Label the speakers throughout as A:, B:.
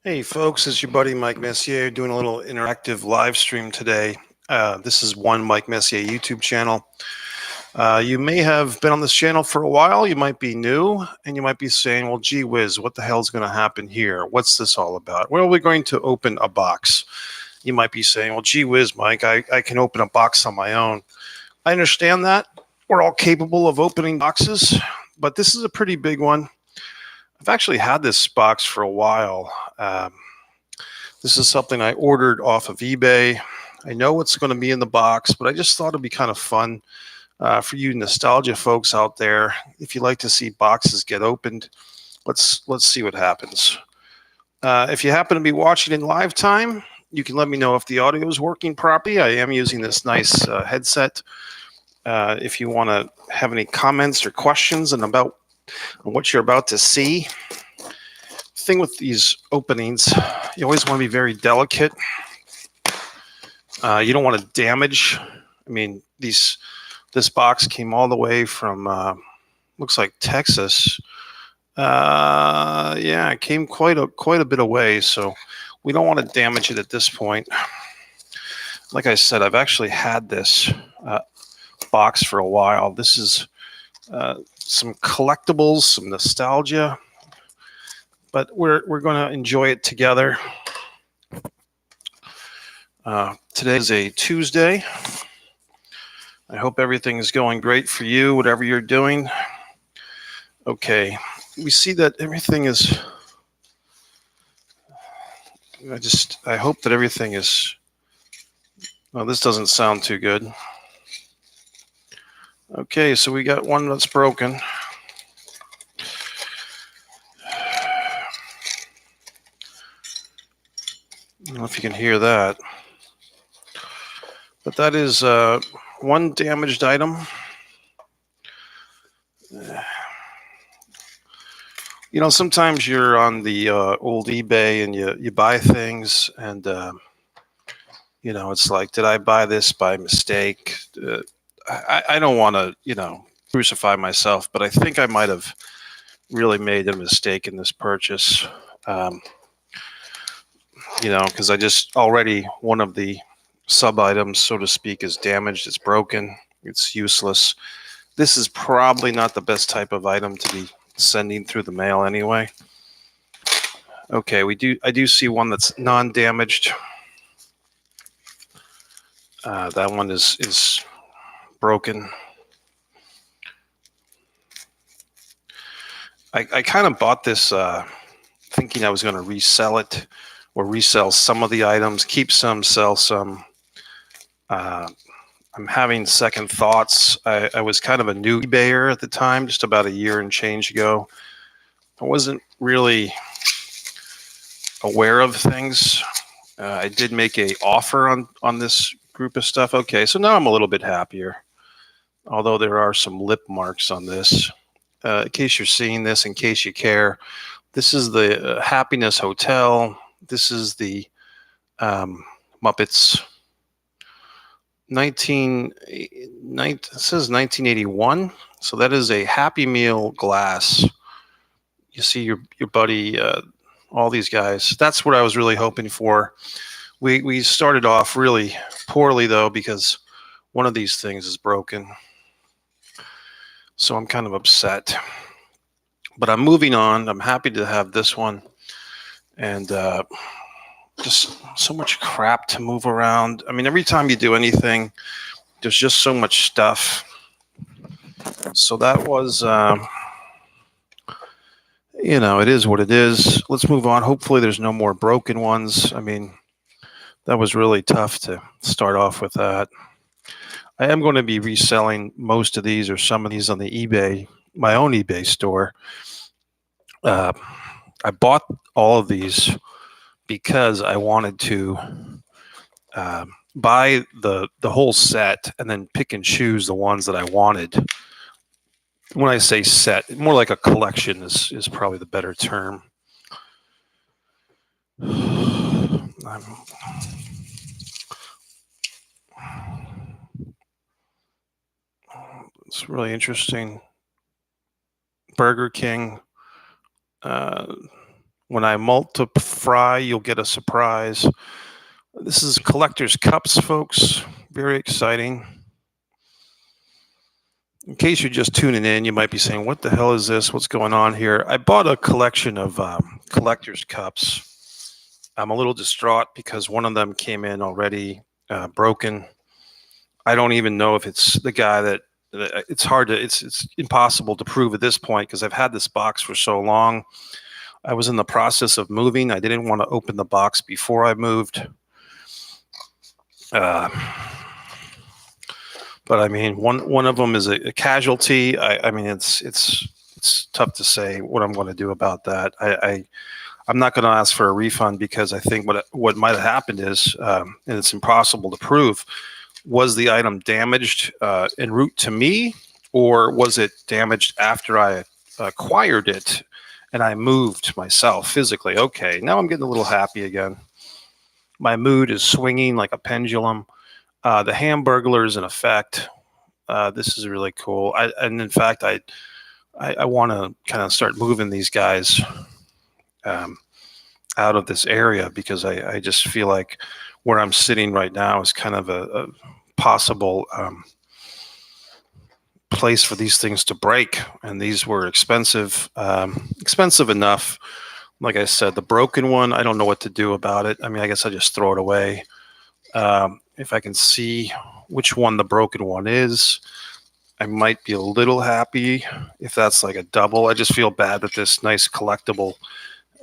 A: Hey folks, it's your buddy Mike Messier doing a little interactive live stream today. This is one Mike Messier YouTube channel. You may have been on this channel for a while. You might be new and you might be saying, well, gee whiz, what the hell is going to happen here? What's this all about? Well, we're going to open a box. You might be saying, well, gee whiz, Mike, I can open a box on my own. I understand that. We're all capable of opening boxes, but this is a pretty big one. I've actually had this box for a while. This is something I ordered off of eBay. I know what's going to be in the box, but I just thought it'd be kind of fun for you nostalgia folks out there. If you like to see boxes get opened, let's see what happens. If you happen to be watching in live time, you can let me know if the audio is working properly. I am using this nice headset. If you want to have any comments or questions and about what you're about to see. Thing with these openings, you always want to be very delicate. You don't want to damage. I mean, this box came all the way from looks like Texas. Yeah, it came quite a bit away, so we don't want to damage it at this point. Like I said, I've actually had this box for a while. This is some collectibles, some nostalgia, but we're going to enjoy it together. Today is a Tuesday. I hope everything is going great for you, whatever you're doing. Okay, we see that everything is. I hope that everything is. Well, this doesn't sound too good. Okay, so we got one that's broken. I don't know if you can hear that. But that is one damaged item. You know, sometimes you're on the old eBay and you buy things and, you know, it's like, did I buy this by mistake? I don't want to, you know, crucify myself, but I think I might have really made a mistake in this purchase. You know, because I just already one of the sub items, so to speak, is damaged. It's broken. It's useless. This is probably not the best type of item to be sending through the mail anyway. Okay, I do see one that's non-damaged. That one is broken. I kind of bought this thinking I was going to resell it or resell some of the items, keep some, sell some. I'm having second thoughts. I was kind of a new eBayer at the time, just about a year and change ago. I wasn't really aware of things. I did make an offer on this group of stuff. Okay, so now I'm a little bit happier, although there are some lip marks on this. In case you're seeing this, in case you care, this is the Happiness Hotel. This is the Muppets. It says 1981, so that is a Happy Meal glass. You see your buddy, all these guys. That's what I was really hoping for. We started off really poorly though, because one of these things is broken, so I'm kind of upset. But I'm moving on. I'm happy to have this one, and just so much crap to move around. I mean, every time you do anything, there's just so much stuff. So that was, you know, it is what it is. Let's move on. Hopefully there's no more broken ones. I mean, that was really tough to start off with that. I am going to be reselling most of these or some of these on the eBay, my own eBay store. I bought all of these because I wanted to buy the whole set and then pick and choose the ones that I wanted. When I say set, more like a collection is probably the better term. It's really interesting. Burger King. When I multiply, you'll get a surprise. This is collector's cups, folks. Very exciting. In case you're just tuning in, you might be saying, what the hell is this? What's going on here? I bought a collection of collector's cups. I'm a little distraught because one of them came in already broken. I don't even know if it's the guy that it's hard to, it's impossible to prove at this point because I've had this box for so long. I was in the process of moving. I didn't want to open the box before I moved. But I mean, one of them is a casualty. I mean, it's tough to say what I'm going to do about that. I'm not going to ask for a refund because I think what might have happened is, and it's impossible to prove, was the item damaged en route to me, or was it damaged after I acquired it and I moved myself physically? Okay, now I'm getting a little happy again. My mood is swinging like a pendulum. The Hamburglar is in effect. This is really cool. And in fact, I want to kind of start moving these guys out of this area because I just feel like where I'm sitting right now is kind of a possible place for these things to break. And these were expensive, expensive enough. Like I said, the broken one, I don't know what to do about it. I mean, I guess I just throw it away. If I can see which one the broken one is, I might be a little happy if that's like a double. I just feel bad that this nice collectible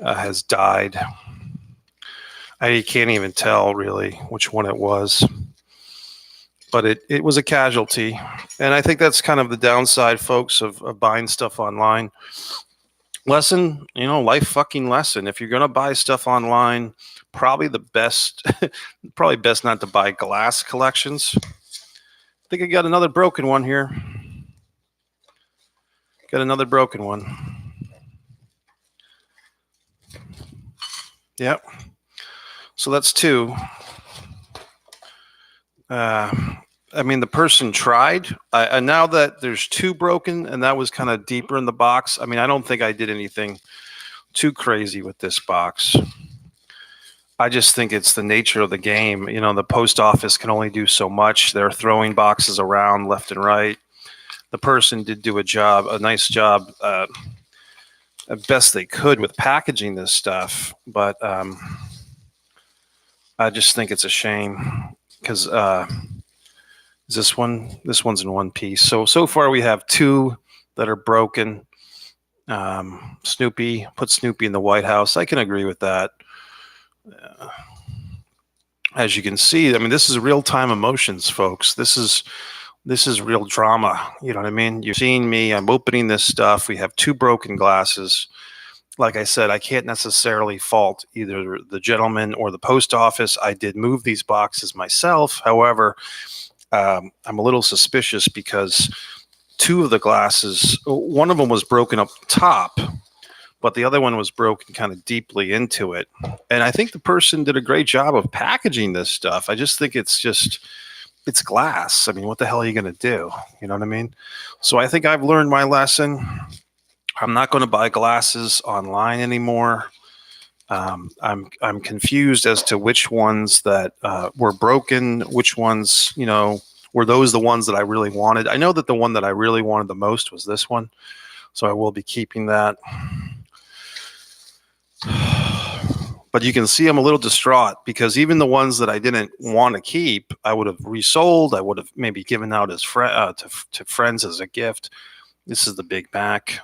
A: has died. I can't even tell really which one it was, but it was a casualty. And I think that's kind of the downside, folks, of buying stuff online. Lesson, life fucking lesson. If you're going to buy stuff online, probably best not to buy glass collections. I think I got another broken one here. Got another broken one. Yep. So that's two. I mean, the person tried. And now that there's two broken, and that was kind of deeper in the box. I mean, I don't think I did anything too crazy with this box. I just think it's the nature of the game. The post office can only do so much. They're throwing boxes around left and right. The person did do a nice job, best they could with packaging this stuff. But I just think it's a shame because this one's in one piece. So far we have two that are broken. Snoopy, put Snoopy in the White House. I can agree with that. As you can see, I mean, this is real-time emotions, folks. This is real drama. You know what I mean? You're seeing me. I'm opening this stuff. We have two broken glasses. Like I said, I can't necessarily fault either the gentleman or the post office. I did move these boxes myself. However, I'm a little suspicious because two of the glasses, one of them was broken up top, but the other one was broken kind of deeply into it. And I think the person did a great job of packaging this stuff. I just think it's glass. I mean, what the hell are you going to do? You know what I mean? So I think I've learned my lesson. I'm not going to buy glasses online anymore. I'm confused as to which ones that were broken, which ones, were those the ones that I really wanted. I know that the one that I really wanted the most was this one, so I will be keeping that. But you can see I'm a little distraught because even the ones that I didn't want to keep, I would have resold. I would have maybe given out as to friends as a gift. This is the Big Mac.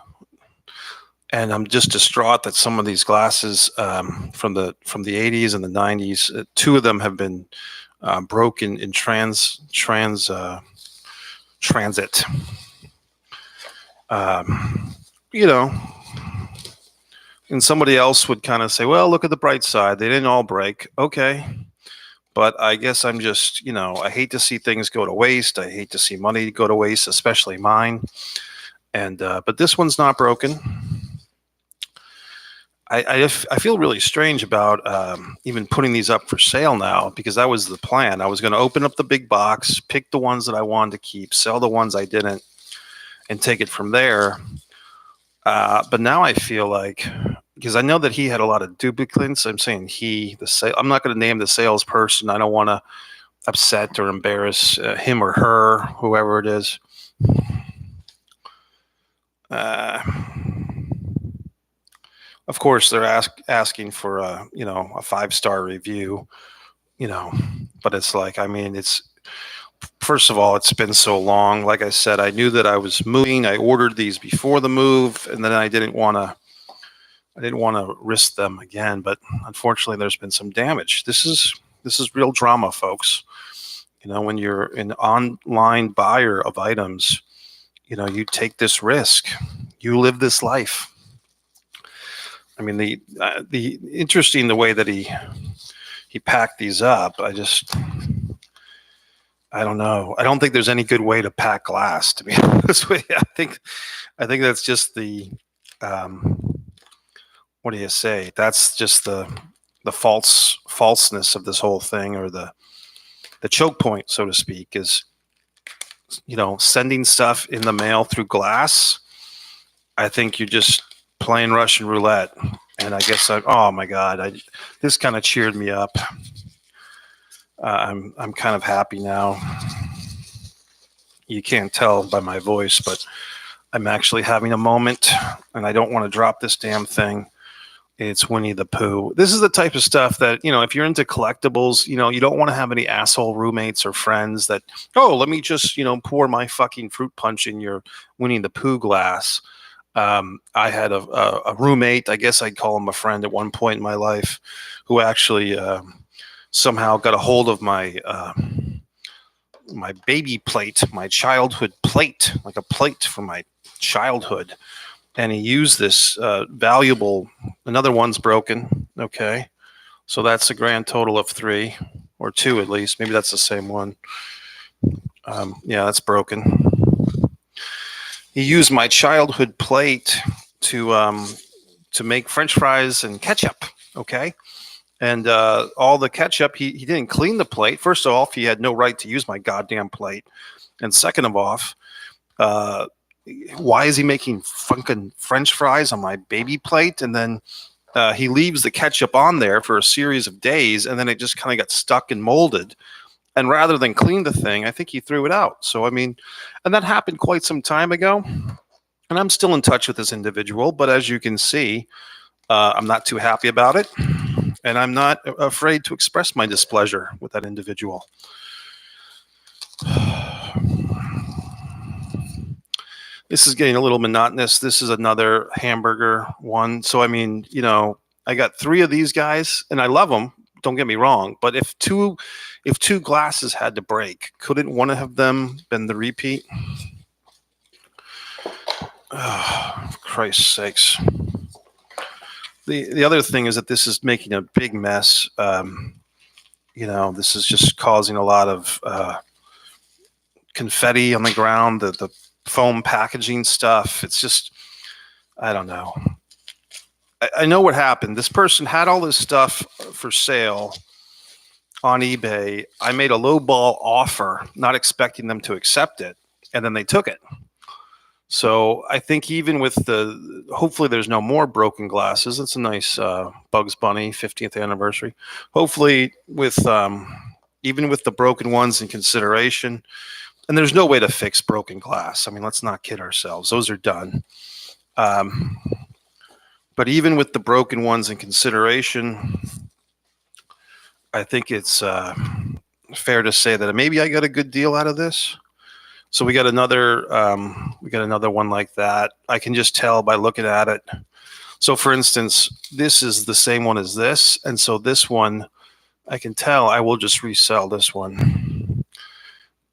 A: And I'm just distraught that some of these glasses from the 80s and the 90s, two of them have been broken in transit. And somebody else would kind of say, well, look at the bright side. They didn't all break. Okay. But I guess I'm just, I hate to see things go to waste. I hate to see money go to waste, especially mine. And but this one's not broken. I feel really strange about even putting these up for sale now because that was the plan. I was going to open up the big box, pick the ones that I wanted to keep, sell the ones I didn't, and take it from there. But now I feel like because I know that he had a lot of duplicates. I'm saying I'm not going to name the salesperson. I don't want to upset or embarrass him or her, whoever it is. Of course, they're asking for a 5-star review, but it's like, I mean, first of all, it's been so long. Like I said, I knew that I was moving. I ordered these before the move, and then I didn't want to risk them again. But unfortunately, there's been some damage. This is real drama, folks. When you're an online buyer of items, you take this risk. You live this life. I mean, the interesting the way that he packed these up. I don't know. I don't think there's any good way to pack glass, to be honest with you. I think that's just the what do you say? That's just the falseness of this whole thing, or the choke point, so to speak, is sending stuff in the mail through glass. I think you're just playing Russian roulette. And I guess oh my God, this kind of cheered me up. I'm kind of happy now. You can't tell by my voice, but I'm actually having a moment, and I don't want to drop this damn thing. It's Winnie the Pooh. This is the type of stuff that, if you're into collectibles, you don't want to have any asshole roommates or friends that, oh, let me just, pour my fucking fruit punch in your Winnie the Pooh glass. I had a roommate, I guess I'd call him a friend at one point in my life, who actually somehow got a hold of my baby plate, my childhood plate, like a plate from my childhood. And he used this valuable, another one's broken. Okay. So that's a grand total of 3 or 2 at least. Maybe that's the same one. Yeah, that's broken. He used my childhood plate to make French fries and ketchup. Okay. And all the ketchup, he didn't clean the plate. First of all, he had no right to use my goddamn plate. And second of all, why is he making fucking French fries on my baby plate? And then he leaves the ketchup on there for a series of days, and then it just kind of got stuck and molded. And rather than clean the thing, I think he threw it out. So, I mean, and that happened quite some time ago. And I'm still in touch with this individual, but as you can see, I'm not too happy about it. And I'm not afraid to express my displeasure with that individual. This is getting a little monotonous. This is another hamburger one. So, I mean, I got 3 of these guys, and I love them. Don't get me wrong. But if two glasses had to break, couldn't one of them been the repeat? Oh, for Christ's sakes. The other thing is that this is making a big mess. This is just causing a lot of confetti on the ground. The foam packaging stuff. It's just, I don't know. I know what happened. This person had all this stuff for sale on eBay. I made a lowball offer, not expecting them to accept it, and then they took it. So I think even with hopefully there's no more broken glasses. It's a nice Bugs Bunny 50th anniversary. Hopefully even with the broken ones in consideration, and there's no way to fix broken glass. I mean, let's not kid ourselves. Those are done. But even with the broken ones in consideration, I think it's fair to say that maybe I got a good deal out of this. So we got another one like that. I can just tell by looking at it. So for instance, this is the same one as this. And so this one, I can tell I will just resell this one.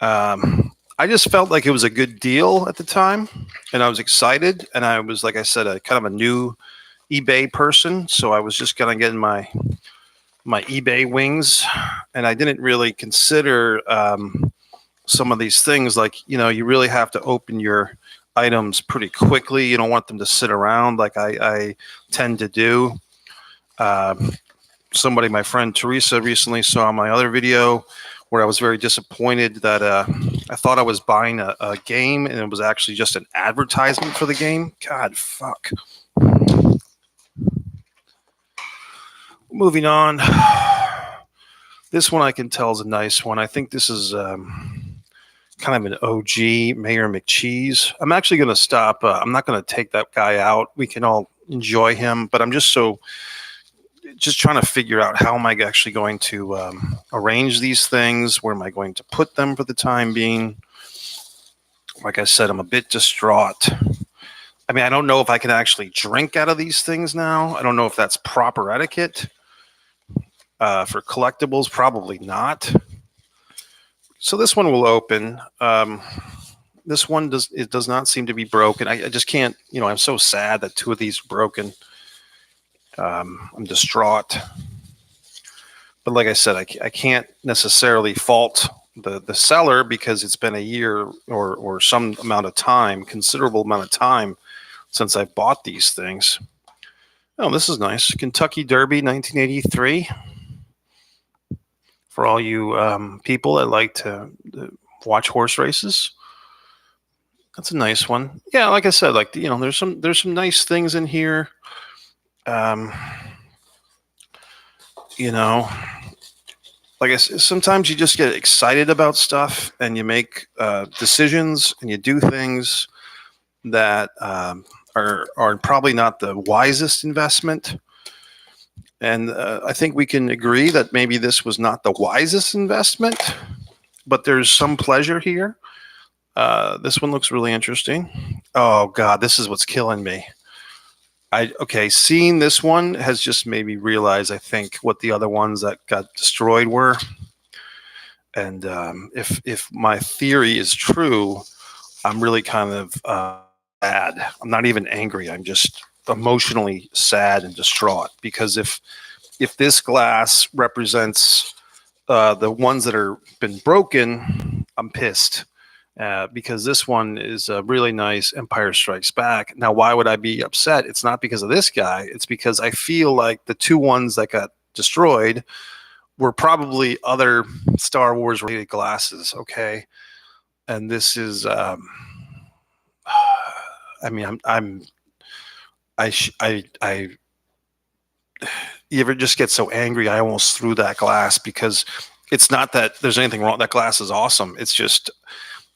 A: I just felt like it was a good deal at the time, and I was excited. And I was, like I said, a kind of a new eBay person. So I was just kind of getting my eBay wings, and I didn't really consider some of these things. Like, you really have to open your items pretty quickly. You don't want them to sit around like I tend to do. My friend Teresa recently saw my other video where I was very disappointed that I thought I was buying a game, and it was actually just an advertisement for the game. God, fuck. Moving on. This one I can tell is a nice one. I think this is kind of an OG Mayor McCheese. I'm actually going to stop. I'm not going to take that guy out. We can all enjoy him, but I'm just trying to figure out how am I actually going to arrange these things? Where am I going to put them for the time being? Like I said, I'm a bit distraught. I mean, I don't know if I can actually drink out of these things now. I don't know if that's proper etiquette. For collectibles, probably not. So this one will open. This one does not seem to be broken. I just can't, I'm so sad that two of these are broken. I'm distraught. But like I said, I can't necessarily fault the seller because it's been a year or some amount of time, considerable amount of time since I bought these things. Oh, this is nice. Kentucky Derby 1983. For all you people that like to watch horse races. That's a nice one. Yeah, like I said, there's some nice things in here. Like I said, sometimes you just get excited about stuff and you make decisions and you do things that are probably not the wisest investment. And I think we can agree that maybe this was not the wisest investment, but there's some pleasure here. This one looks really interesting. Oh God, this is what's killing me. Seeing this one has just made me realize, I think, what the other ones that got destroyed were. And if my theory is true, I'm really kind of sad. I'm not even angry. I'm just emotionally sad and distraught because if this glass represents the ones that are been broken, I'm pissed. Because this one is a really nice Empire Strikes Back. Now, why would I be upset? It's not because of this guy. It's because I feel like the two ones that got destroyed were probably other Star Wars related glasses. Okay. And this is, I mean, you ever just get so angry? I almost threw that glass because it's not that there's anything wrong. That glass is awesome. It's just,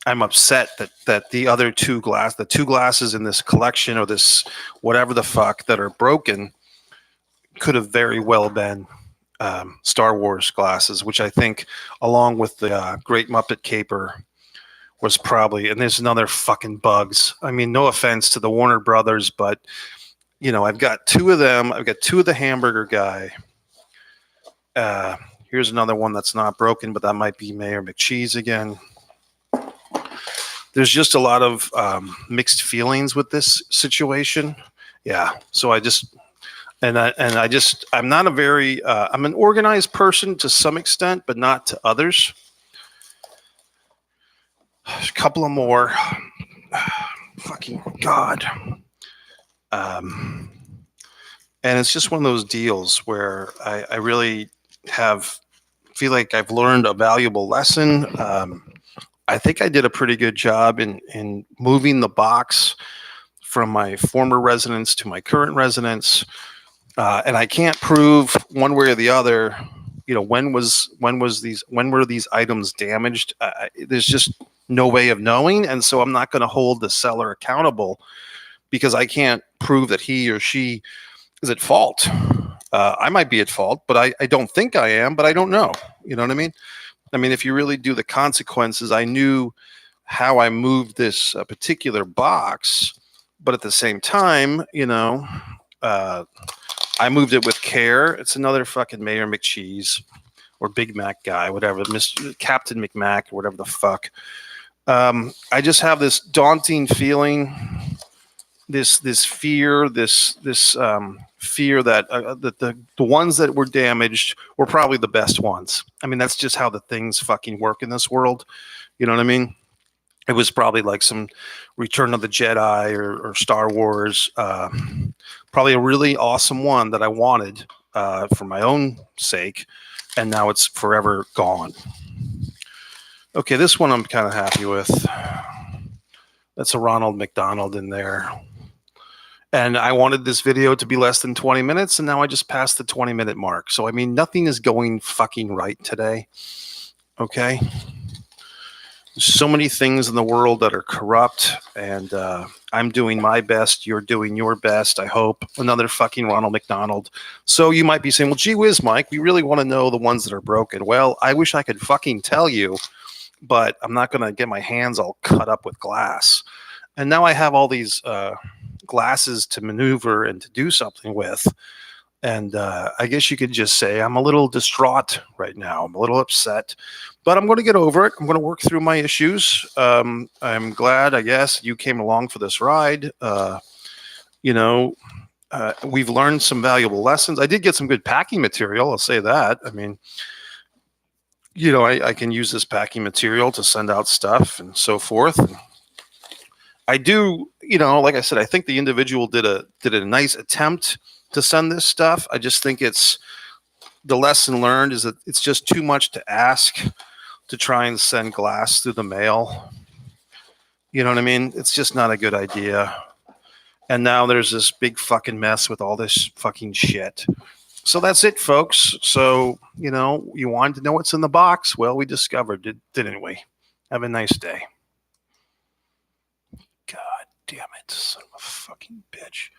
A: I'm upset that the two glasses in this collection or this whatever the fuck that are broken could have very well been Star Wars glasses, which I think, along with the Great Muppet Caper, was probably. And there's another fucking Bugs. I mean, no offense to the Warner Brothers, but I've got two of them. I've got two of the Hamburger Guy. Here's another one that's not broken, but that might be Mayor McCheese again. There's just a lot of mixed feelings with this situation. Yeah. So I'm not a very, I'm an organized person to some extent, but not to others. A couple of more. Fucking God. And it's just one of those deals where I really feel like I've learned a valuable lesson. I think I did a pretty good job in moving the box from my former residence to my current residence. And I can't prove one way or the other, when were these items damaged? There's just no way of knowing. And so I'm not going to hold the seller accountable because I can't prove that he or she is at fault. I might be at fault, but I don't think I am, but I don't know. You know what I mean? I mean, if you really do the consequences, I knew how I moved this particular box, but at the same time, I moved it with care. It's another fucking Mayor McCheese or Big Mac guy, whatever, Mr. Captain McMac or whatever the fuck. I just have this daunting feeling, this fear, this fear that the ones that were damaged were probably the best ones. I mean, that's just how the things fucking work in this world. You know what I mean? It was probably like some Return of the Jedi or Star Wars. Probably a really awesome one that I wanted for my own sake, and now it's forever gone. Okay, this one I'm kind of happy with. That's a Ronald McDonald in there. And I wanted this video to be less than 20 minutes, and now I just passed the 20-minute mark. So, I mean, nothing is going fucking right today. Okay? There's so many things in the world that are corrupt, and I'm doing my best. You're doing your best, I hope. Another fucking Ronald McDonald. So you might be saying, well, gee whiz, Mike, we really want to know the ones that are broken. Well, I wish I could fucking tell you, but I'm not going to get my hands all cut up with glass. And now I have all these glasses to maneuver and to do something with. And I guess you could just say I'm a little distraught right now. I'm a little upset, but I'm going to get over it. I'm going to work through my issues. I'm glad, I guess, you came along for this ride. You know, we've learned some valuable lessons. I did get some good packing material. I'll say that. I mean, you know, I can use this packing material to send out stuff and so forth. And I do, you know, like I said, I think the individual did a nice attempt to send this stuff. I just think it's the lesson learned is that it's just too much to ask to try and send glass through the mail. You know what I mean? It's just not a good idea. And now there's this big fucking mess with all this fucking shit. So that's it, folks. So, you know, you wanted to know what's in the box. Well, we discovered it, didn't we? Have a nice day. God damn it, son of a fucking bitch.